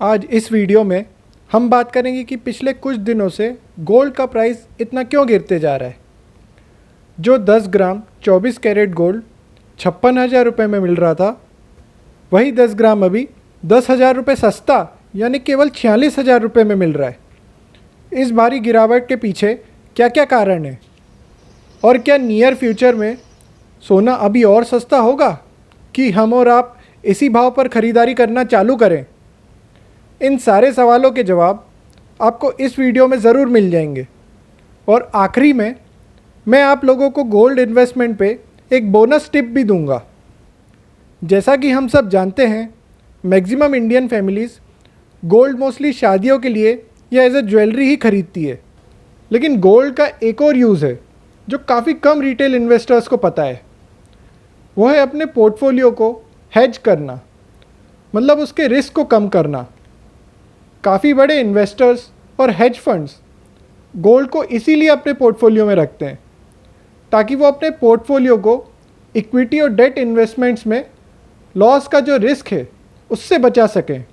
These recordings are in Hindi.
आज इस वीडियो में हम बात करेंगे कि पिछले कुछ दिनों से गोल्ड का प्राइस इतना क्यों गिरते जा रहा है। जो 10 ग्राम 24 कैरेट गोल्ड 56,000 रुपये में मिल रहा था, वही 10 ग्राम अभी 10,000 रुपये सस्ता यानी केवल 46,000 रुपये में मिल रहा है। इस भारी गिरावट के पीछे क्या क्या कारण है और क्या नियर फ्यूचर में सोना अभी और सस्ता होगा कि हम और आप इसी भाव पर ख़रीदारी करना चालू करें? इन सारे सवालों के जवाब आपको इस वीडियो में ज़रूर मिल जाएंगे। और आखिरी में मैं आप लोगों को गोल्ड इन्वेस्टमेंट पे एक बोनस टिप भी दूंगा। जैसा कि हम सब जानते हैं, maximum Indian families gold mostly शादियों के लिए या एज ए ज्वेलरी ही खरीदती है। लेकिन गोल्ड का एक और यूज़ है जो काफ़ी कम रिटेल इन्वेस्टर्स को पता है। वो है अपने पोर्टफोलियो को हेज करना, मतलब उसके रिस्क को कम करना। काफ़ी बड़े इन्वेस्टर्स और हेज फंड्स गोल्ड को इसीलिए अपने पोर्टफोलियो में रखते हैं ताकि वो अपने पोर्टफोलियो को इक्विटी और डेट इन्वेस्टमेंट्स में लॉस का जो रिस्क है उससे बचा सकें।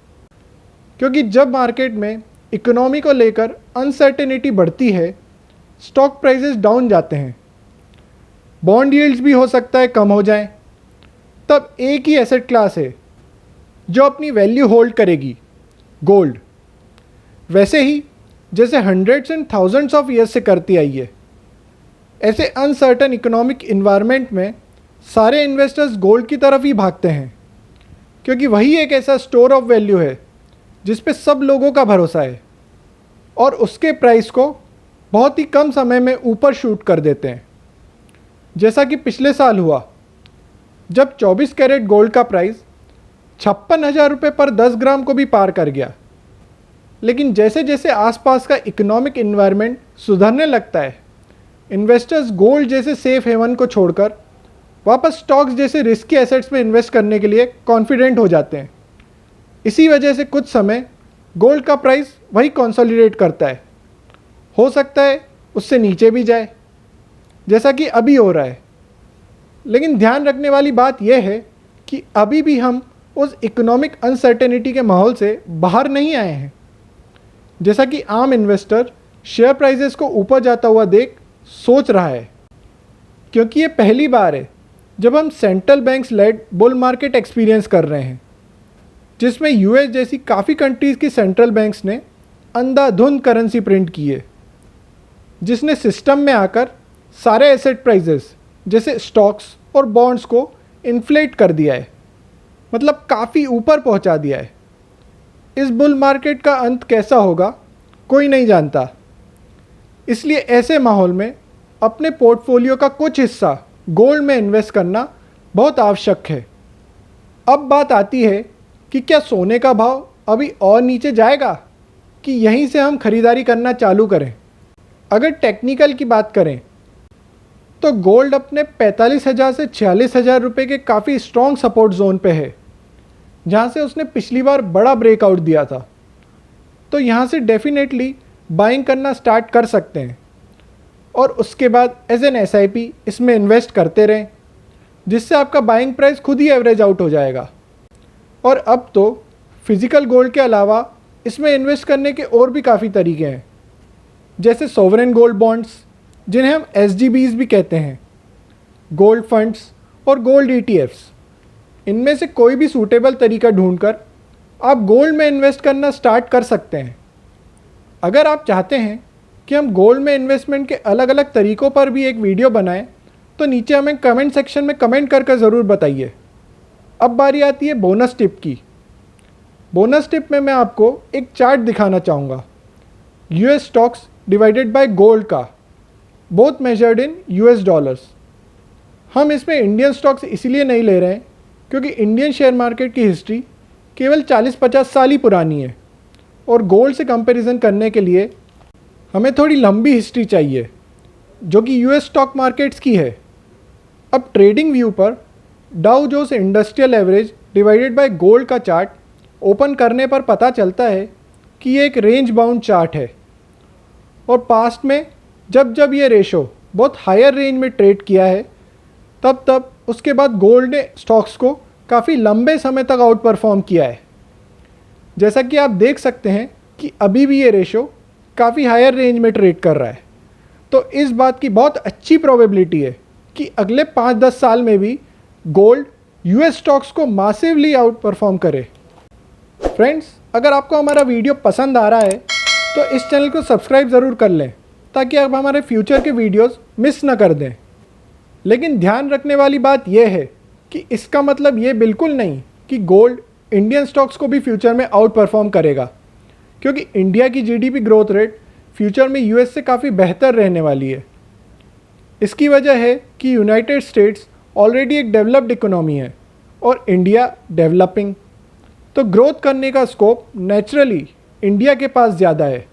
क्योंकि जब मार्केट में इकोनॉमी को लेकर अनसर्टेनिटी बढ़ती है, स्टॉक प्राइसेस डाउन जाते हैं, बॉन्ड यील्ड्स भी हो सकता है कम हो जाएं। तब एक ही एसेट क्लास है जो अपनी वैल्यू होल्ड करेगी, गोल्ड। वैसे ही जैसे hundreds and thousands of years से करती आई है, ऐसे अनसर्टन इकोनॉमिक इन्वायरमेंट में सारे इन्वेस्टर्स गोल्ड की तरफ ही भागते हैं, क्योंकि वही एक ऐसा स्टोर ऑफ वैल्यू है जिस पे सब लोगों का भरोसा है और उसके प्राइस को बहुत ही कम समय में ऊपर शूट कर देते हैं। जैसा कि पिछले साल हुआ, जब 24 कैरेट गोल्ड का प्राइस 56,000 रुपये पर 10 ग्राम को भी पार कर गया। लेकिन जैसे जैसे आसपास का इकोनॉमिक इन्वायरमेंट सुधरने लगता है, इन्वेस्टर्स गोल्ड जैसे सेफ हेवन को छोड़कर वापस स्टॉक्स जैसे रिस्की एसेट्स में इन्वेस्ट करने के लिए कॉन्फिडेंट हो जाते हैं। इसी वजह से कुछ समय गोल्ड का प्राइस वही कंसोलिडेट करता है। हो सकता है उससे नीचे भी जाए, जैसा कि अभी हो रहा है। लेकिन ध्यान रखने वाली बात यह है कि अभी भी हम उस इकोनॉमिक अनसर्टेनिटी के माहौल से बाहर नहीं आए हैं। जैसा कि आम इन्वेस्टर शेयर प्राइसेस को ऊपर जाता हुआ देख सोच रहा है, क्योंकि ये पहली बार है जब हम central banks led bull market experience कर रहे हैं, जिसमें यूएस जैसी काफ़ी कंट्रीज़ की सेंट्रल बैंक्स ने अंधाधुंध करेंसी प्रिंट की है, जिसने सिस्टम में आकर सारे एसेट प्राइसेस जैसे स्टॉक्स और बॉन्ड्स को इन्फ्लेट कर दिया है, मतलब काफ़ी ऊपर पहुंचा दिया है। इस बुल मार्केट का अंत कैसा होगा कोई नहीं जानता, इसलिए ऐसे माहौल में अपने पोर्टफोलियो का कुछ हिस्सा गोल्ड में इन्वेस्ट करना बहुत आवश्यक है। अब बात आती है कि क्या सोने का भाव अभी और नीचे जाएगा कि यहीं से हम खरीदारी करना चालू करें। अगर टेक्निकल की बात करें तो गोल्ड अपने 45,000 से 46,000 रुपये के काफ़ी स्ट्रॉन्ग सपोर्ट जोन पे है, जहाँ से उसने पिछली बार बड़ा ब्रेकआउट दिया था। तो यहाँ से डेफिनेटली बाइंग करना स्टार्ट कर सकते हैं और उसके बाद एज एन एसआईपी इसमें इन्वेस्ट करते रहें, जिससे आपका बाइंग प्राइस खुद ही एवरेज आउट हो जाएगा। और अब तो फिज़िकल गोल्ड के अलावा इसमें इन्वेस्ट करने के और भी काफ़ी तरीके हैं, जैसे सोवरेन गोल्ड बॉन्ड्स, जिन्हें हम एसजीबीज भी कहते हैं, गोल्ड फंड्स और गोल्ड ईटीएफ्स। इनमें से कोई भी सूटेबल तरीका ढूंढकर आप गोल्ड में इन्वेस्ट करना स्टार्ट कर सकते हैं। अगर आप चाहते हैं कि हम गोल्ड में इन्वेस्टमेंट के अलग अलग तरीक़ों पर भी एक वीडियो बनाएं, तो नीचे हमें कमेंट सेक्शन में कमेंट कर ज़रूर बताइए। अब बारी आती है बोनस टिप की। बोनस टिप में मैं आपको एक चार्ट दिखाना चाहूँगा, US stocks divided by gold का, both measured in US dollars. हम इसमें इंडियन स्टॉक्स इसीलिए नहीं ले रहे हैं क्योंकि इंडियन शेयर मार्केट की हिस्ट्री केवल 40-50 साल ही पुरानी है और गोल्ड से कंपैरिजन करने के लिए हमें थोड़ी लंबी हिस्ट्री चाहिए, जो कि यूएस स्टॉक मार्केट्स की है। अब ट्रेडिंग व्यू पर Dow Jones industrial average divided by gold का चार्ट ओपन करने पर पता चलता है कि ये एक रेंज बाउंड चार्ट है और पास्ट में जब जब ये रेशो बहुत हायर रेंज में ट्रेड किया है, तब उसके बाद गोल्ड ने स्टॉक्स को काफ़ी लंबे समय तक आउट परफॉर्म किया है। जैसा कि आप देख सकते हैं कि अभी भी ये रेशो काफ़ी हायर रेंज में ट्रेड कर रहा है। तो इस बात की बहुत अच्छी प्रोबेबिलिटी है कि अगले 5-10 साल में भी गोल्ड यूएस स्टॉक्स को मासिवली आउट परफॉर्म करे। फ्रेंड्स, अगर आपको हमारा वीडियो पसंद आ रहा है तो इस चैनल को सब्सक्राइब ज़रूर कर लें ताकि आप हमारे फ्यूचर के वीडियोस मिस ना कर दें। लेकिन ध्यान रखने वाली बात यह है कि इसका मतलब ये बिल्कुल नहीं कि गोल्ड इंडियन स्टॉक्स को भी फ्यूचर में आउट परफॉर्म करेगा, क्योंकि इंडिया की जीडीपी ग्रोथ रेट फ्यूचर में यूएस से काफ़ी बेहतर रहने वाली है। इसकी वजह है कि यूनाइटेड स्टेट्स ऑलरेडी एक डेवलप्ड इकोनॉमी है और इंडिया डेवलपिंग, तो ग्रोथ करने का स्कोप नेचुरली इंडिया के पास ज़्यादा है।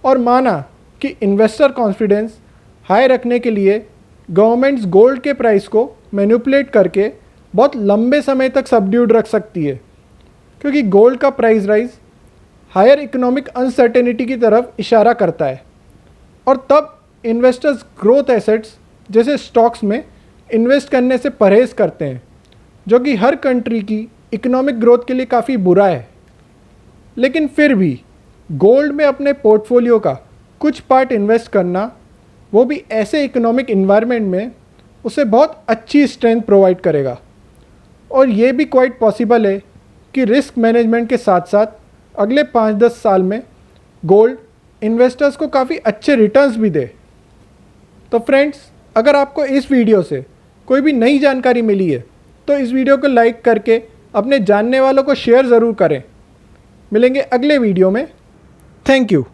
और माना कि इन्वेस्टर कॉन्फिडेंस हाई रखने के लिए गवर्नमेंट्स गोल्ड के प्राइस को मैनिपुलेट करके बहुत लंबे समय तक सबड्यूड रख सकती है, क्योंकि गोल्ड का price rise higher economic uncertainty की तरफ इशारा करता है। और तब इन्वेस्टर्स ग्रोथ एसेट्स जैसे स्टॉक्स में इन्वेस्ट करने से परहेज़ करते हैं, जो कि हर कंट्री की इकोनॉमिक ग्रोथ के लिए काफ़ी बुरा है। लेकिन फिर भी गोल्ड में अपने पोर्टफोलियो का कुछ पार्ट इन्वेस्ट करना, वो भी ऐसे इकोनॉमिक इन्वायरमेंट में, उसे बहुत अच्छी स्ट्रेंथ प्रोवाइड करेगा। और ये भी क्वाइट पॉसिबल है कि रिस्क मैनेजमेंट के साथ साथ अगले 5-10 साल में गोल्ड इन्वेस्टर्स को काफ़ी अच्छे रिटर्न्स भी दे। तो फ्रेंड्स, अगर आपको इस वीडियो से कोई भी नई जानकारी मिली है तो इस वीडियो को लाइक करके अपने जानने वालों को शेयर ज़रूर करें। मिलेंगे अगले वीडियो में। Thank you.